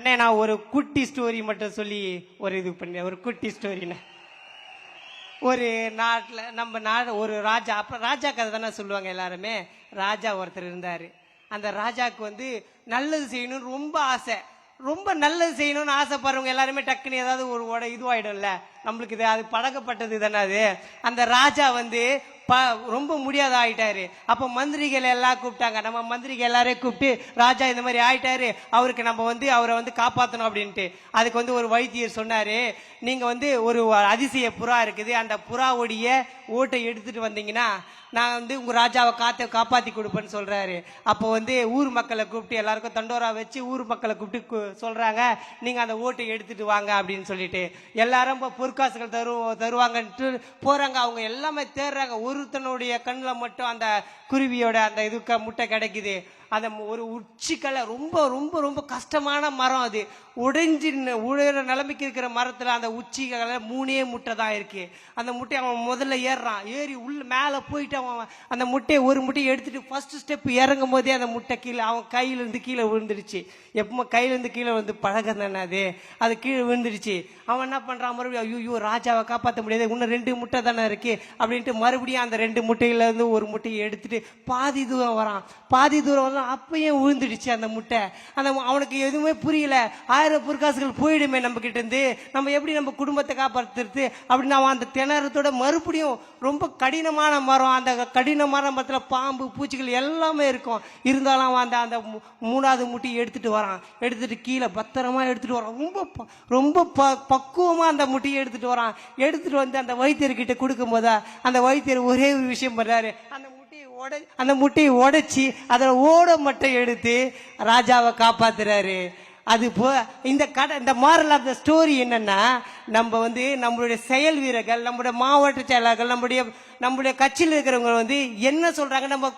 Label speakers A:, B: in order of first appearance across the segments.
A: அண்ணே நான் ஒரு குட்டி ஸ்டோரி மட்டும் சொல்லி ஒரு இது பண்ணேன். ஒரு குட்டி ஸ்டோரிண்ணே. ஒரு நாட்டில் நம்ம நாடு ஒரு ராஜா, அப்போ ராஜா கதை தானே சொல்லுவாங்க எல்லாருமே. ராஜா ஒருத்தர் இருந்தார். அந்த ராஜாவுக்கு வந்து நல்லது செய்யணும்னு ரொம்ப ஆசை. ரொம்ப நல்லது செய்யணும்னு ஆசைப்படுறவங்க எல்லாருமே டக்குன்னு ஏதாவது ஒரு இதுவாயிடும்ல, நம்மளுக்கு இது அது பழக்கப்பட்டது தானே அது. அந்த ராஜா வந்து ரொம்ப முடியாத ஆயிட்டாரு. அப்போ மந்திரிகள் எல்லாம் கூப்பிட்டாங்க. நம்ம மந்திரிகள் எல்லாரையும் கூப்பிட்டு, ராஜா இந்த மாதிரி ஆயிட்டாரு, அவருக்கு நம்ம வந்து அவரை வந்து காப்பாற்றணும் அப்படின்ட்டு. அதுக்கு வந்து ஒரு வைத்தியர் சொன்னாரு, நீங்க வந்து ஒரு அதிசய புறா இருக்குது, அந்த புறாவுடைய ஓட்டை எடுத்துட்டு வந்தீங்கன்னா நான் வந்து உங்க ராஜாவை காப்பாத்தி கொடுப்பேன்னு சொல்றாரு. அப்போ வந்து ஊர் மக்களை கூப்பிட்டு எல்லாருக்கும் தண்டோரா வச்சு ஊர் மக்களை கூப்பிட்டு சொல்றாங்க, நீங்க அந்த ஓட்டை எடுத்துட்டு வாங்க அப்படின்னு சொல்லிட்டு. எல்லாரும் பொற்காசுகள் தருவாங்கன்ட்டு போறாங்க. அவங்க எல்லாமே தேடுறாங்க. ஒருத்தனுடைய கண்ணில் மட்டும் அந்த குருவியோட அந்த இதுக்கு முட்டை கிடைக்குது. அந்த ஒரு உச்சிக்கலை ரொம்ப ரொம்ப ரொம்ப கஷ்டமான மரம். அது உழைற நிலைமைக்கு இருக்கிற மரத்துல அந்த உச்சிக்கலை 3 முட்டை தான் இருக்கு. அந்த முட்டையை அவன் முதல்ல ஏறுறான். ஏறி உள்ள மேலே போயிட்டு அவன் அந்த முட்டையை ஒரு முட்டையை எடுத்துட்டு ஃபர்ஸ்ட் ஸ்டெப் இறங்கும் போதே அந்த முட்டை கீழே அவன் கையிலேருந்து கீழே விழுந்துடுச்சு. எப்பவுமே கையிலேருந்து கீழே வந்து பழகம் தானே அது கீழே விழுந்துடுச்சு. அவன் என்ன பண்றான், மறுபடியும் ஐயோ ராஜாவை காப்பாற்ற முடியாது, இன்னும் 2 முட்டை தானே இருக்கு அப்படின்ட்டு மறுபடியும் அந்த 2 முட்டையில இருந்து ஒரு முட்டையை எடுத்துட்டு பாதி தூரம் வரான். பாதி தூரம் வந்து அப்பயும் விழுந்துடுச்சு அந்த முட்டை. அந்த அவனுக்கு எதுவுமே புரியல. 1000 பொற்காசுகள் போயிடுமே நம்ம கிட்ட இருந்து, நம்ம எப்படி நம்ம குடும்பத்தை காப்பாற்றுறது அப்படின்னு அவன் அந்த திணறத்தோட மறுபடியும் ரொம்ப கடினமான மரம். அந்த கடினமான மரத்துல பாம்பு பூச்சிகள் எல்லாமே இருக்கும். இருந்தாலும் அவன் அந்த அந்த 3வது முட்டையை எடுத்துட்டு வரான். எடுத்துட்டு கீழே பத்திரமா எடுத்துட்டு வரான். ரொம்ப ரொம்ப பக்குவமா அந்த முட்டையை எடுத்துட்டு வரான். எடுத்துட்டு வந்து அந்த வைத்தியர்கிட்ட கொடுக்கும் போதா அந்த வைத்தியர் ஒரே ஒரு விஷயம் பண்றாரு, அந்த முட்டையை உடைச்சி அதில் ஓட மட்டும் எடுத்து ராஜாவை காப்பாத்துறாரு. அது இந்த மாரல் ஆஃப் த ஸ்டோரி என்னன்னா, நம்ம வந்து நம்மளுடைய செயல் வீரர்கள், நம்மளுடைய மாவட்ட செயலாளர்கள், நம்மளுடைய கட்சியில் இருக்கிறவங்க வந்து என்ன சொல்றாங்க நம்ம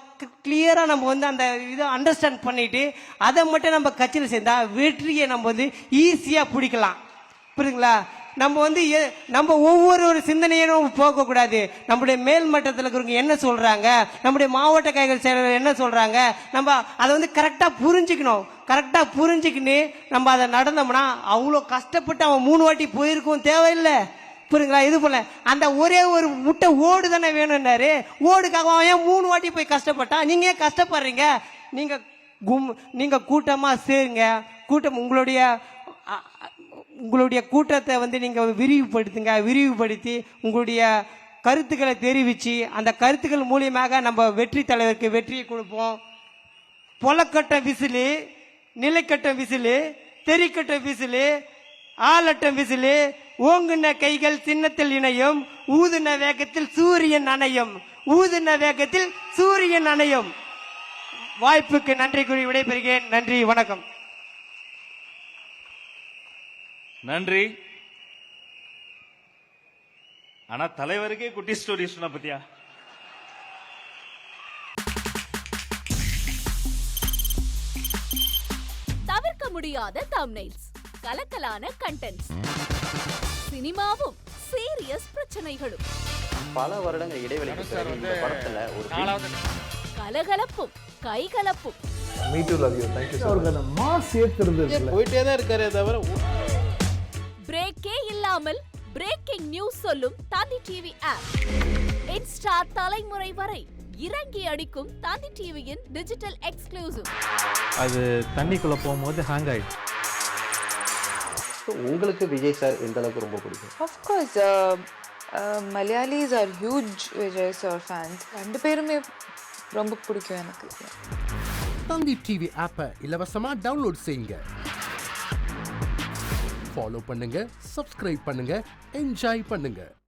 A: கிளியரா நம்ம வந்து அந்த இதை அண்டர்ஸ்டாண்ட் பண்ணிட்டு அதை மட்டும் நம்ம கட்சியில் சேர்ந்தா வெற்றியை நம்ம வந்து ஈஸியா பிடிக்கலாம். புரியுதுங்களா? நம்ம வந்து நம்ம ஒவ்வொரு சிந்தனையும் போகக்கூடாது. நம்முடைய மேல் மட்டத்தில் இருக்கிறவங்க என்ன சொல்றாங்க, நம்முடைய மாவட்ட கைகள் செயலர் என்ன சொல்றாங்க, நம்ம அதை வந்து கரெக்டா புரிஞ்சுக்கணும். கரெக்டா புரிஞ்சுக்கின்னு நம்ம அதை நடந்தோம்னா அவ்வளோ கஷ்டப்பட்டு அவன் 3 வாட்டி போயிருக்கும் தேவையில்லை. புரியுங்களா? இது போல அந்த ஒரே ஒரு முட்டை ஓடு தானே வேணும்னாரு. ஓடுக்காக அவன் ஏன் 3 வாட்டி போய் கஷ்டப்பட்டான்? நீங்க ஏன் கஷ்டப்படுறீங்க? நீங்க கூட்டமா சேருங்க. கூட்டம் உங்களுடைய கூட்டத்தை வந்து நீங்க விரிவுபடுத்தி உங்களுடைய கருத்துக்களை தெரிவிச்சு அந்த கருத்துக்கள் மூலியமாக நம்ம வெற்றி தலைவருக்கு வெற்றியை கொடுப்போம். பொலக்கட்ட விசிலு, நிலைக்கட்ட விசிலு, தெரிக்கட்ட விசிலு, ஆலட்டம் விசிலு, ஓங்குன கைகள் சின்னத்தில் இணையும், ஊதுன வேகத்தில் சூரியன் அணையும், ஊதுன வேகத்தில் சூரியன் அணையும். வாய்ப்புக்கு நன்றி கூறி விடைபெறுகிறேன். நன்றி, வணக்கம்.
B: நன்றி. ஆனா தலைவருக்கே குட்டி ஸ்டோரி சொன்ன பத்தியா?
C: தவிர்க்க முடியாத தம்ப்நெயில்ஸ், கலக்கலான கண்டென்ட்ஸ், சினிமாவும் சீரியஸ் பிரச்சனைகளும்,
D: பல வருடங்கள் இடைவெளிக்கு பிறகு இந்த படத்துல ஒரு
C: கலகலப்பும் கைகலப்பும்.
E: Me too, love you. Thank you so much. அவருக்கு மாஸ் ஏத்துறது இல்ல.
F: போயிட்டே தான் இருக்காரே தவிர
C: பிரேக்கே இல்லாமல் பிரேக்கிங் நியூஸ் சொல்லும் தந்தி டிவி ஆப். இன்ஸ்டா தலைமுறை வரை இறங்கி அடிக்கும் தந்தி டிவியின் டிஜிட்டல் எக்ஸ்க்ளூசிவ்.
E: அது தண்ணிக்குள்ள போகும்போது ஹேங் ஆயிடுச்சு.
D: உங்களுக்கு விஜய் சார் எந்த அளவுக்கு ரொம்ப பிடிக்கும்?
G: Of course, Malayalis are huge Vijay sir fans. 2 பேருமே ரொம்ப பிடிக்கும் எனக்கு.
H: தந்தி டிவி ஆப்பை இலவசமா டவுன்லோட் செய்யுங்க. ஃபாலோ பண்ணுங்க, சப்ஸ்கிரைப் பண்ணுங்க, என்ஜாய் பண்ணுங்க.